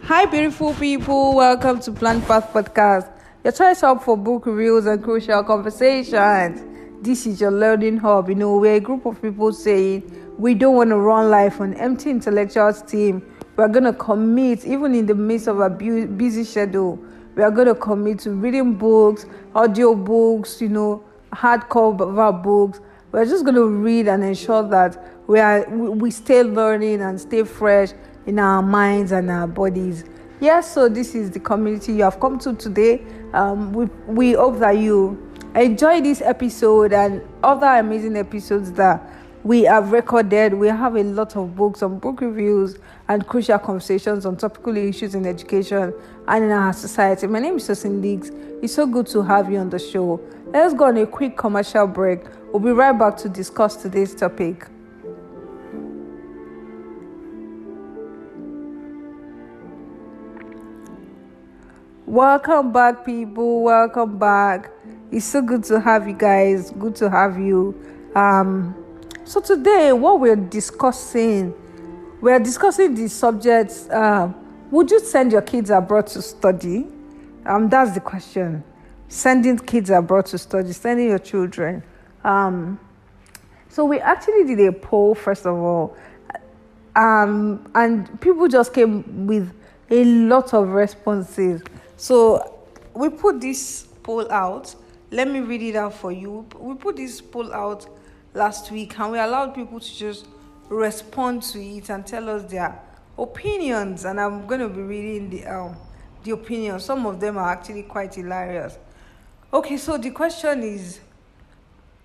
Hi, beautiful people. Welcome to PlannedPath podcast. Your choice hub for book reviews and crucial conversations. This is your learning hub. We're a group of people saying we don't want to run life on empty intellectual steam. We're going to commit, even in the midst of a busy schedule, we are going to commit to reading books, audio books, hardcover books. We're just going to read and ensure that we stay learning and stay fresh in our minds and our bodies. Yes, so this is the community you have come to today. We hope that you enjoy this episode and other amazing episodes that we have recorded. We have a lot of books, some book reviews, and crucial conversations on topical issues in education and in our society. My name is Tosin Lisk. It's so good to have you on the show. Let's go on a quick commercial break. We'll be right back to discuss today's topic. Welcome back, people. Welcome back. It's so good to have you guys. Good to have you. So today, what we're discussing the subjects. Would you send your kids abroad to study? That's the question. Sending kids abroad to study, sending your children. So we actually did a poll, first of all, and people just came with a lot of responses. So we put this poll out. Let me read it out for you. We put this poll out last week, and we allowed people to just respond to it and tell us their opinions. And I'm going to be reading the opinions. Some of them are actually quite hilarious. Okay, so the question is,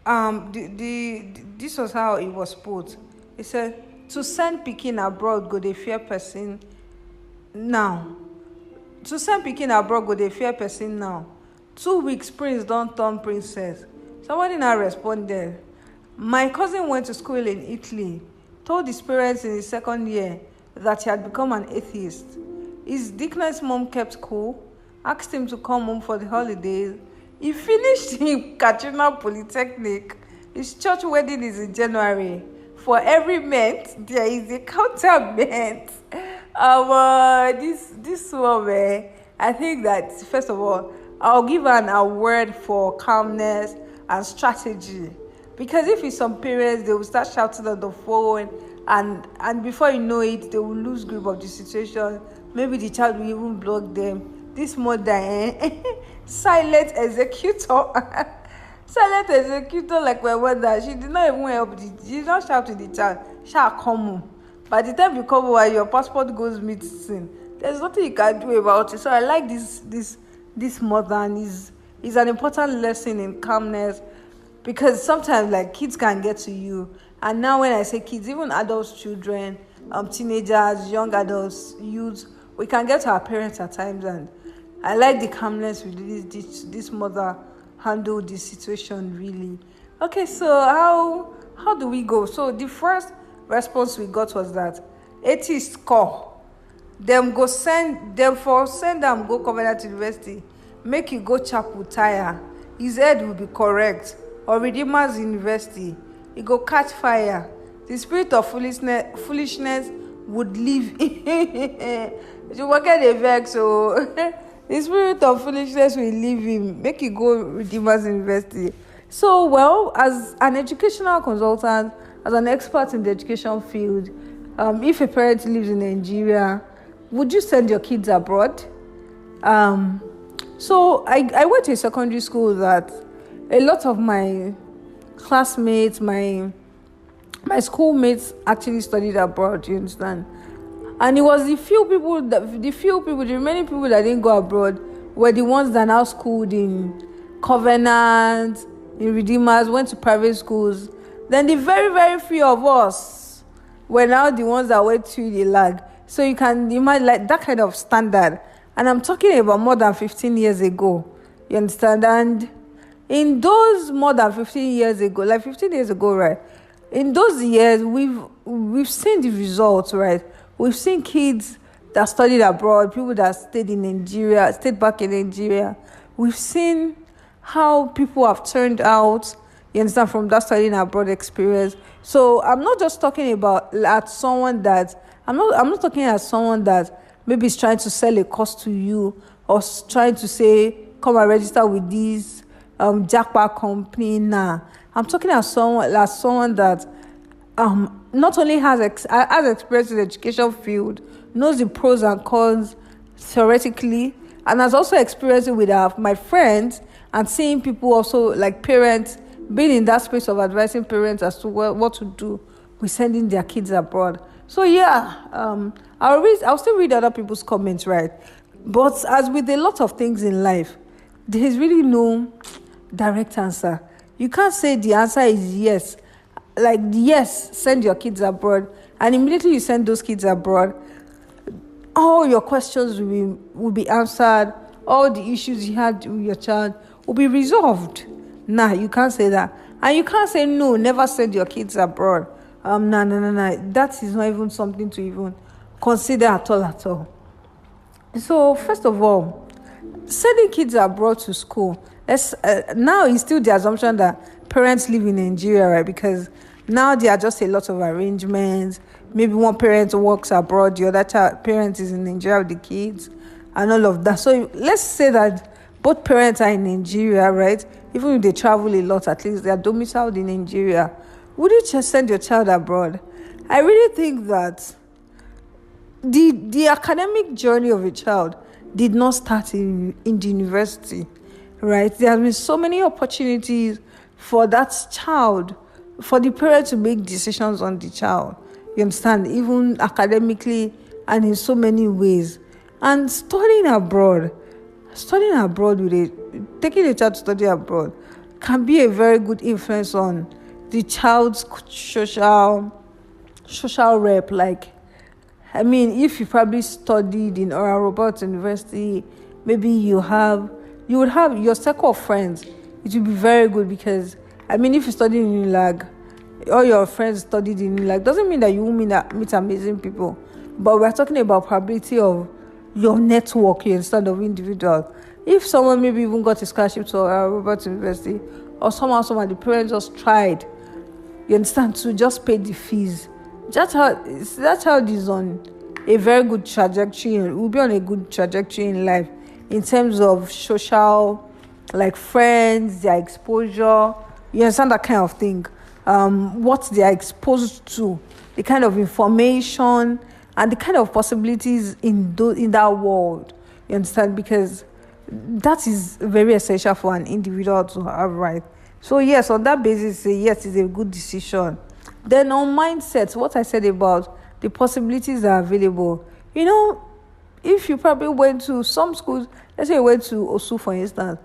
this was how it was put. It said, to send pikin abroad, go dey fear person now. To send pikin abroad, go dey fear person now. 2 weeks, prince don't turn princess. Somebody now responded, my cousin went to school in Italy, told his parents in his second year that he had become an atheist. His Dickness mom kept cool, asked him to come home for the holidays. He finished in Katrina Polytechnic. His church wedding is in January. For every ment, there is a counter-ment. This woman, I think that, first of all, I'll give her an award for calmness and strategy. Because if it's some parents, they will start shouting on the phone, and before you know it, they will lose grip of the situation. Maybe the child will even block them. This mother, silent executor. Silent executor like my mother. She did not even help. She did not shout to the child, shall come home. By the time you come over, your passport goes missing. There's nothing you can do about it. So I like this mother, and is an important lesson in calmness, because sometimes like kids can get to you. And now when I say kids, even adults, children, teenagers, young adults, youths, we can get to our parents at times. And I like the calmness with this mother handled this situation really. Okay, so how do we go? So the first response we got was that atheists call them, go send them go Covenant University, make you go chapel tire, his head will be correct, or Redeemer's University, he go catch fire, the spirit of foolishness would leave. You work at the vex, so the spirit of foolishness will leave him, make you go Redeemer's University. So, well, as an educational consultant, as an expert in the education field, if a parent lives in Nigeria, would you send your kids abroad? So I went to a secondary school that a lot of my classmates, my schoolmates actually studied abroad, you understand? And it was the remaining people that didn't go abroad were the ones that now schooled in Covenant, in Redeemers, went to private schools. Then the very, very few of us were now the ones that went through the lag. So you can imagine like that kind of standard. And I'm talking about more than 15 years ago. You understand? And in those more than 15 years ago, like 15 years ago, right? In those years, we've seen the results, right? We've seen kids that studied abroad, people that stayed back in Nigeria. We've seen how people have turned out, you understand, from that studying abroad experience. So I'm not just talking about I'm not talking as someone that maybe is trying to sell a course to you, or trying to say, come and register with this jackpot company. Nah, I'm talking as someone that not only has experience in the education field, knows the pros and cons theoretically, and has also experienced it with my friends and seeing people also, like parents, being in that space of advising parents as to what to do with sending their kids abroad. So I'll still read other people's comments, right? But as with a lot of things in life, there's really no direct answer. You can't say the answer is yes. Like, yes, send your kids abroad, and immediately you send those kids abroad, all your questions will be answered, all the issues you had with your child will be resolved. Nah, you can't say that. And you can't say, no, never send your kids abroad. No. That is not even something to even consider at all. So, first of all, sending kids abroad to school, now is still the assumption that parents live in Nigeria, right? Because now there are just a lot of arrangements. Maybe one parent works abroad, the other parent is in Nigeria with the kids, and all of that. So let's say that both parents are in Nigeria, right? Even if they travel a lot, at least they are domiciled in Nigeria. Would you just send your child abroad? I really think that the academic journey of a child did not start in the university, right? There have been so many opportunities for that child, for the parent to make decisions on the child. You understand? Even academically and in so many ways. And studying abroad taking a child to study abroad can be a very good influence on the child's social rep. Like, I mean, if you probably studied in Oral Roberts University, maybe you would have your circle of friends. It would be very good because, I mean, if you study in UNILAG, all your friends studied in UNILAG, doesn't mean that you won't meet amazing people. But we're talking about probability of your network, you understand, of individuals. If someone maybe even got a scholarship to Oral Roberts University, or somehow the parents just tried, you understand, to just pay the fees, that child is on a very good trajectory, and will be on a good trajectory in life in terms of social, like friends, their exposure, you understand, that kind of thing. What they are exposed to, the kind of information and the kind of possibilities in that world, you understand, because that is very essential for an individual to have, right? So yes, on that basis, yes, it's a good decision. Then on mindset, what I said about the possibilities that are available, if you probably went to some schools, let's say you went to Osu, for instance,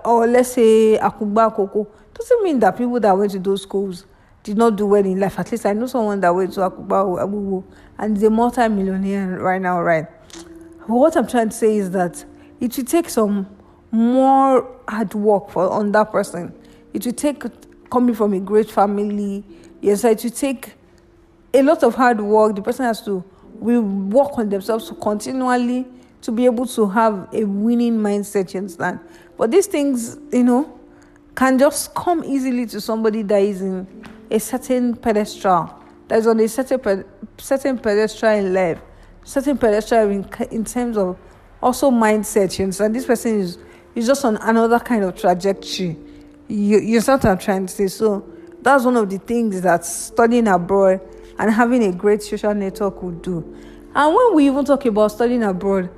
or let's say Akungba Koko, doesn't mean that people that went to those schools did not do well in life. At least I know someone that went to Akungba or Abubu and is a multi-millionaire right now, right? But what I'm trying to say is that it will take some more hard work on that person. It will take, coming from a great family, yes, it will take a lot of hard work. The person will work on themselves to continually to be able to have a winning mindset, you understand? But these things, can just come easily to somebody that is in a certain pedestal, that is on a certain pedestal in life, certain pedestal in terms of also mindset, you understand? This person is just on another kind of trajectory. You understand what I'm trying to say? So that's one of the things that studying abroad and having a great social network would do. And when we even talk about studying abroad,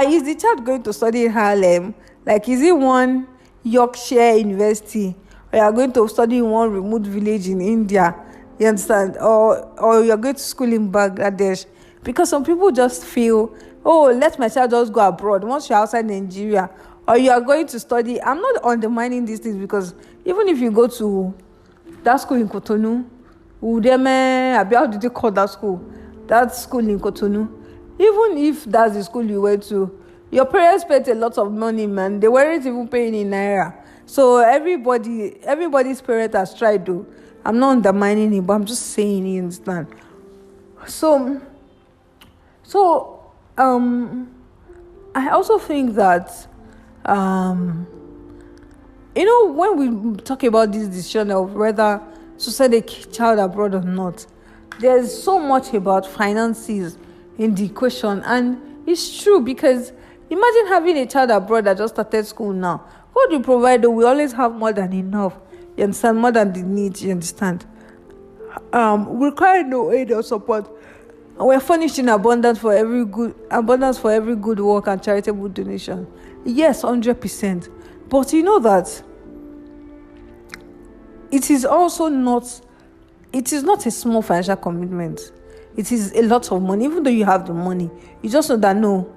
is the child going to study in Harlem? Like, is it one Yorkshire University, or you're going to study in one remote village in India, you understand? Or you're going to school in Bangladesh? Because some people just feel, let my child just go abroad once you're outside Nigeria, or you are going to study. I'm not undermining these things, because even if you go to that school in Cotonou, how did you call that school? That school in Cotonou, even if that's the school you went to, your parents spent a lot of money, man. They weren't even paying in Naira. So everybody's parent has tried, though. I'm not undermining it, but I'm just saying, you understand? So I also think that, when we talk about this decision of whether to send a child abroad or not, there's so much about finances in the equation, and It's true, because imagine having a child abroad that just started school now. What do you provide? We always have more than enough. You understand? More than the needs. You understand? We require no aid or support. And we're furnished in abundance for every good work and charitable donation. Yes, 100%. But you know that it is not a small financial commitment. It is a lot of money. Even though you have the money, you just know that no,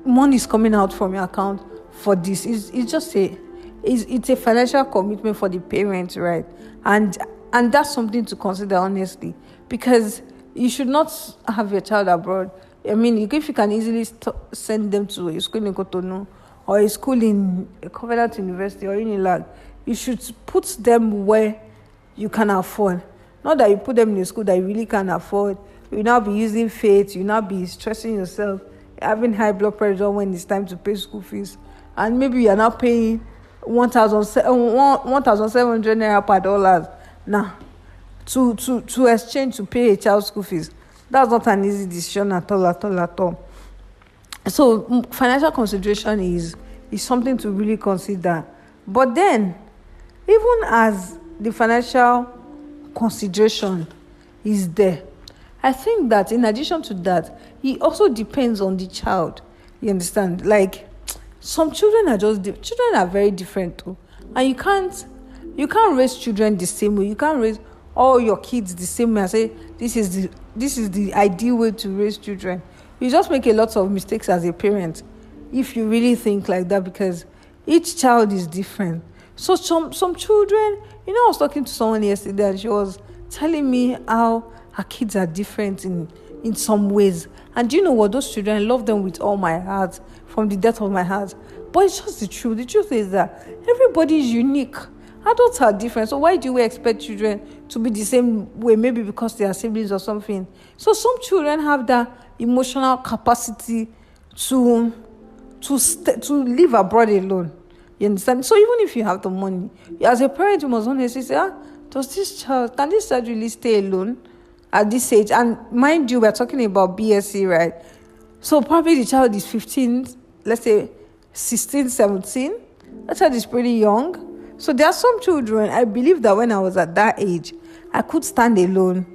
money is coming out from your account for this. It's a financial commitment for the parents, right? And that's something to consider, honestly, because you should not have your child abroad. I mean, if you can easily send them to a school in Cotonou or a school in a Covenant University or Unilag, you should put them where you can afford. Not that you put them in a school that you really can't afford. You'll now be using faith. You'll now be stressing yourself, having high blood pressure when it's time to pay school fees. And maybe you're now paying 1,700 naira per dollar now to exchange to pay a child's school fees. That's not an easy decision at all. So financial consideration is something to really consider. But then, even as the financial consideration is there, I think that in addition to that, it also depends on the child. You understand? Like, some children are children are very different too, and you can't raise children the same way. You can't raise all your kids the same way and say this is the ideal way to raise children. You just make a lot of mistakes as a parent if you really think like that, because each child is different. So some children, I was talking to someone yesterday and she was telling me how her kids are different in some ways. And do you know what? Those children, I love them with all my heart, from the depth of my heart. But it's just the truth. The truth is that everybody is unique. Adults are different. So why do we expect children to be the same way? Maybe because they are siblings or something. So some children have that emotional capacity to live abroad alone. You understand? So even if you have the money, as a parent, you must honestly say, can this child really stay alone at this age? And mind you, we're talking about BSc, right? So probably the child is 15, let's say 16, 17. That child is pretty young. So there are some children, I believe that when I was at that age, I could stand alone.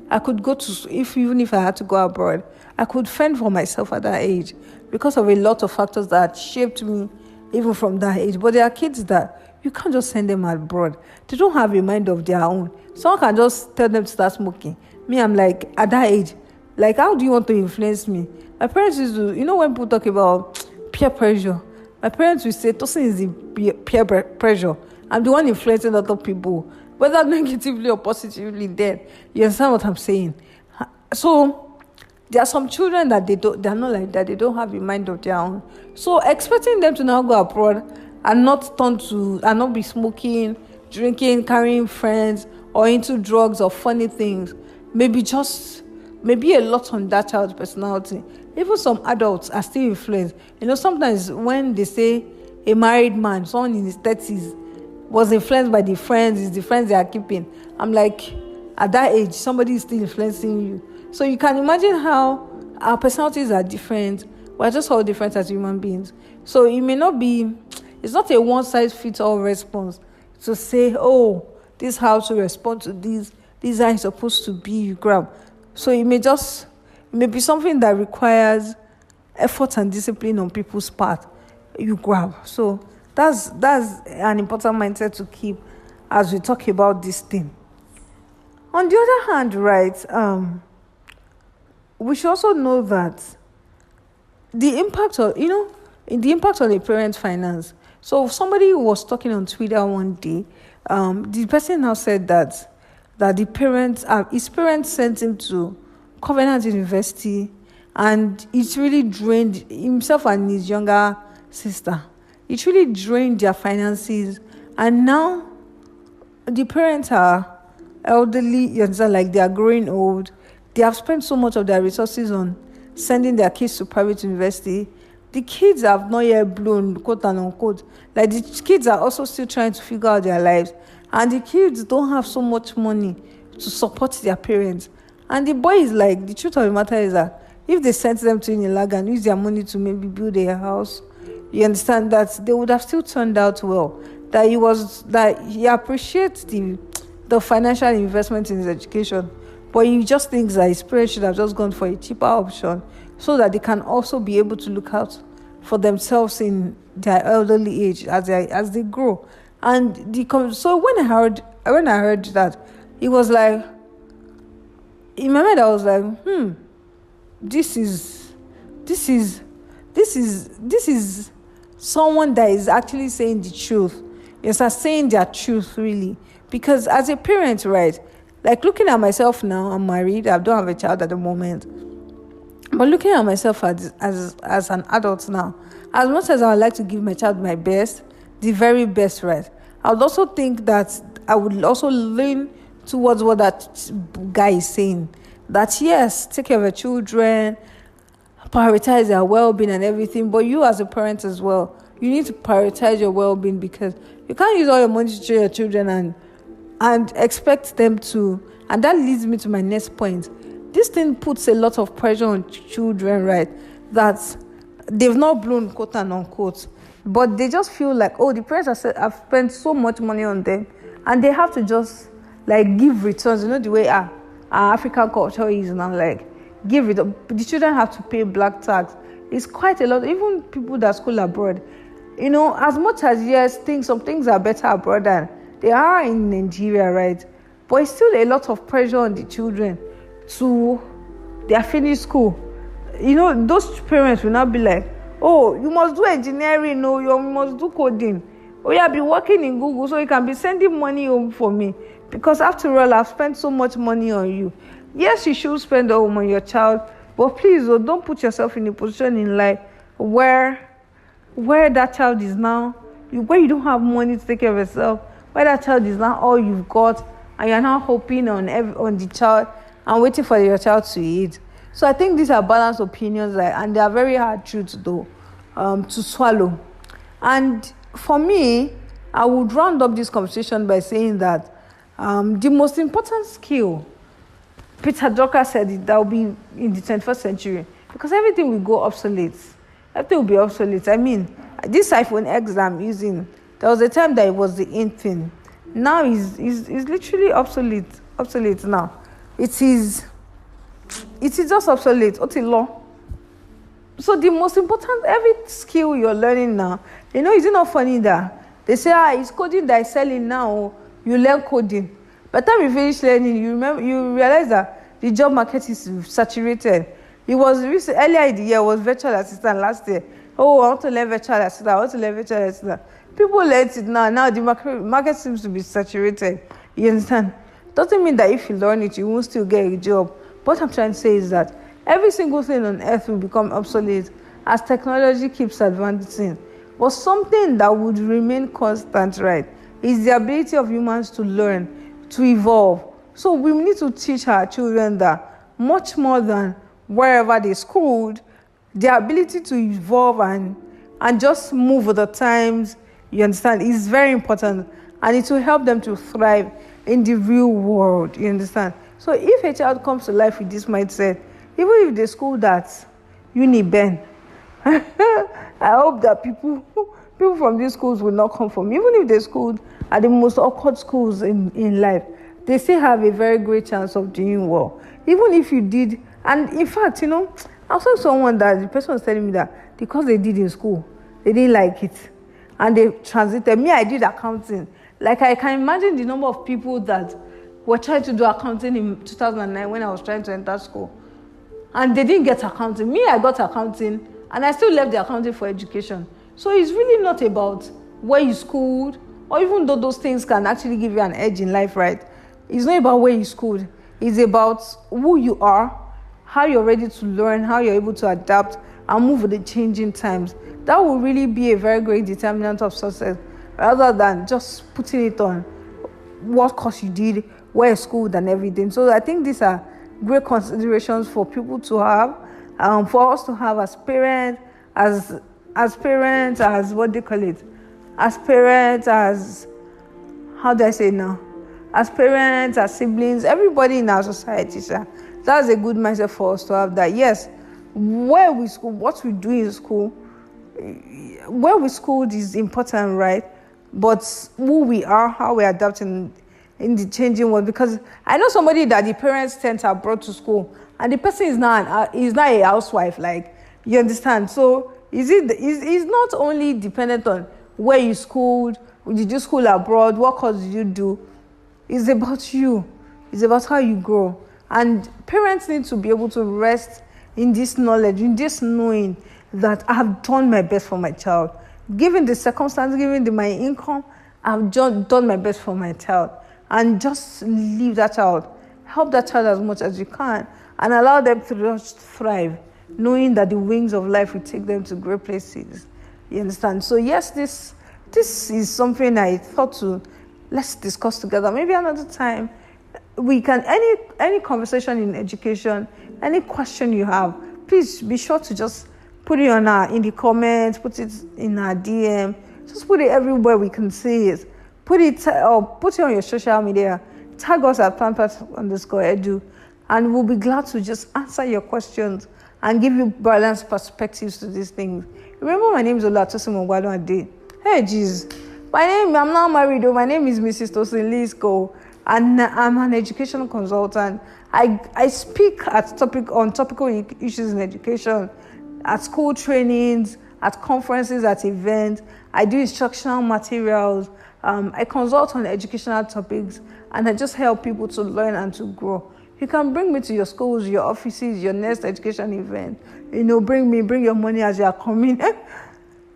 I could go to, even if I had to go abroad, I could fend for myself at that age because of a lot of factors that shaped me even from that age. But there are kids that you can't just send them abroad. They don't have a mind of their own. Someone can just tell them to start smoking. Me, I'm like, at that age, like, how do you want to influence me? My parents used to, when people talk about peer pressure, my parents will say, Tosin is the peer pressure. I'm the one influencing other people, whether negatively or positively. Then you understand what I'm saying? So there are some children that they're not like that. They don't have a mind of their own. So expecting them to now go abroad and not be smoking, drinking, carrying friends, or into drugs or funny things, maybe a lot on that child's personality. Even some adults are still influenced. Sometimes when they say a married man, someone in his 30s, was influenced by the friends, it's the friends they are keeping. I'm like, at that age, somebody is still influencing you. So you can imagine how our personalities are different. We're just all different as human beings. So it's not a one-size-fits-all response to say, this is how to respond to this. These are supposed to be, you grab. So it may be something that requires effort and discipline on people's part. You grab. So that's an important mindset to keep as we talk about this thing. On the other hand, right, we should also know that the impact on a parent's finance. So somebody was talking on Twitter one day. The person now said that his parents sent him to Covenant University, and it really drained himself and his younger sister. It really drained their finances, and now the parents are elderly, like they are growing old. They have spent so much of their resources on sending their kids to private university. The kids have not yet blown, quote and unquote. Like, the kids are also still trying to figure out their lives, and the kids don't have so much money to support their parents. And the boy is like, the truth of the matter is that if they sent them to Unilag and use their money to maybe build a house, you understand that they would have still turned out well. That he appreciates the financial investment in his education, but he just thinks that his parents should have just gone for a cheaper option so that they can also be able to look out for themselves in their elderly age as they grow. And so when I heard that, it was like, in my mind I was like, this is someone that is actually saying the truth. Yes, are saying their truth really. Because as a parent, right, like looking at myself now, I'm married, I don't have a child at the moment. But looking at myself as an adult now, as much as I would like to give my child my best, the very best, right, I would also think that I would also lean towards what that guy is saying. That yes, take care of your children, prioritize their well-being and everything, but you as a parent as well, you need to prioritize your well-being, because you can't use all your money to train your children and expect them to. And that leads me to my next point. This thing puts a lot of pressure on children, right? That they've not blown, quote and unquote, but they just feel like, oh, the parents have spent so much money on them, and they have to just like give returns. You know the way our African culture is now, like give it. The children have to pay black tax. It's quite a lot. Even people that school abroad, you know, as much as yes, some things are better abroad than they are in Nigeria, right? But it's still a lot of pressure on the children to their finished school. You know, those parents will not be like, oh, you must do engineering, no, you must do coding. Oh, yeah, be working in Google so you can be sending money home for me. Because after all, I've spent so much money on you. Yes, you should spend home on your child, but please, don't put yourself in a position in life where that child is now, where you don't have money to take care of yourself, where that child is now all you've got, and you're now hoping on the child and waiting for your child to eat. So I think these are balanced opinions, and they are very hard truths though to swallow. And for me, I would round up this conversation by saying that the most important skill, Peter Drucker said it, that will be in the 21st century, because everything will go obsolete. Everything will be obsolete. I mean, this iPhone X that I'm using, there was a time that it was the in thing. Now it's literally obsolete now. It is just obsolete. What's the law? So the most important, every skill you're learning now, you know, is it not funny that they say, it's coding that is selling now, you learn coding. By the time you finish learning, you realize that the job market is saturated. It was earlier in the year, was virtual assistant last year. Oh, I want to learn virtual assistant. People learn it now. Now the market seems to be saturated. You understand? Doesn't mean that if you learn it, you won't still get a job. What I'm trying to say is that every single thing on earth will become obsolete as technology keeps advancing. But something that would remain constant, right, is the ability of humans to learn, to evolve. So we need to teach our children that much more than wherever they schooled, their ability to evolve and just move with the times, you understand, is very important. And it will help them to thrive in the real world, you understand. So if a child comes to life with this mindset, even if they school that Uniben, I hope that people from these schools will not come from. Even if they schooled at the most awkward schools in life, they still have a very great chance of doing well. Even if you did, and in fact, you know, I saw someone that the person was telling me that because they did in school, they didn't like it, and they transited. Me, I did accounting. Like, I can imagine the number of people that were trying to do accounting in 2009 when I was trying to enter school, and they didn't get accounting. Me, I got accounting, and I still left the accounting for education. So it's really not about where you schooled, or even though those things can actually give you an edge in life, right? It's not about where you schooled. It's about who you are, how you're ready to learn, how you're able to adapt and move with the changing times. That will really be a very great determinant of success, rather than just putting it on what course you did, where you schooled and everything. So I think these are great considerations for people to have, for us to have as parents, as parents, as what they call it, as parents, as, how do I say it now? As parents, as siblings, everybody in our society, sir. That's a good mindset for us to have, that yes, where we school, what we do in school, where we schooled is important, right? But who we are, how we adapt in the changing world. Because I know somebody that the parents tend to brought to school, and the person is not a housewife. Like, you understand? So is not only dependent on where you schooled, did you school abroad, what course did you do? It's about you. It's about how you grow. And parents need to be able to rest in this knowledge, in this knowing that I have done my best for my child. Given the circumstance, given my income, I've just done my best for my child. And just leave that child. Help that child as much as you can. And allow them to just thrive, knowing that the wings of life will take them to great places. You understand? So yes, this is something I thought let's discuss together. Maybe another time we can, any conversation in education, any question you have, please be sure to just put it in the comments, put it in our DM, just put it everywhere we can see it. Put it on your social media, tag us at PlannedPath_edu, and we'll be glad to just answer your questions and give you balanced perspectives to these things. Remember, my name is Tosin Lisk. Hey, geez. I'm now married. My name is Mrs. Tosin Lisk, and I'm an educational consultant. I speak on topical issues in education, at school trainings, at conferences, at events. I do instructional materials. I consult on educational topics, and I just help people to learn and to grow. You can bring me to your schools, your offices, your next education event. Bring your money as you are coming.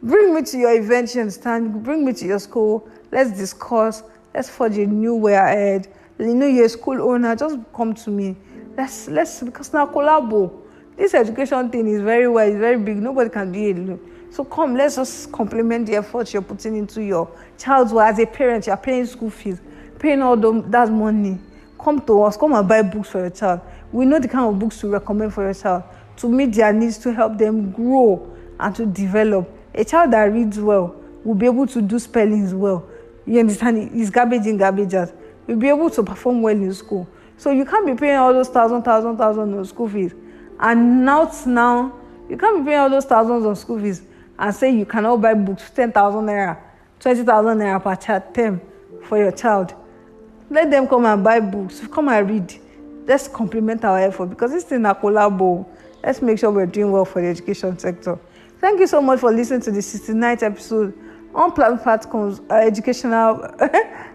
Bring me to your event, you understand? Bring me to your school. Let's discuss. Let's forge a new way ahead. You're a school owner, just come to me. Let's because now collabo. This education thing is very wide, it's very big. Nobody can do it alone. So come, let's just complement the effort you're putting into your child's work. As a parent, you're paying school fees, paying all that money. Come to us, come and buy books for your child. We know the kind of books to recommend for your child to meet their needs, to help them grow and to develop. A child that reads well will be able to do spellings well. You understand? It's garbage in, garbage out. You'll be able to perform well in school. So you can't be paying all those thousand on school fees. And now you can't be paying all those thousands on school fees and say you cannot buy books 10,000 naira, 20,000 naira per child term for your child. Let them come and buy books. Come and read. Let's complement our effort, because this thing is a collabo. Let's make sure we're doing well for the education sector. Thank you so much for listening to the 69th episode on PlannedPath educational.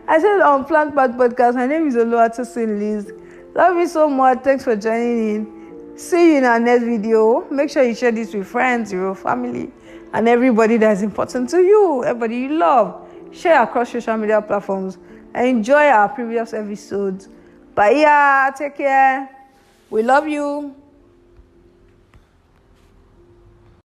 I said on PlannedPath podcast. My name is Tosin Lisk. Love you so much. Thanks for joining in. See you in our next video. Make sure you share this with friends, your family, and everybody that's important to you, everybody you love. Share across social media platforms. Enjoy our previous episodes. Bye. Take care. We love you.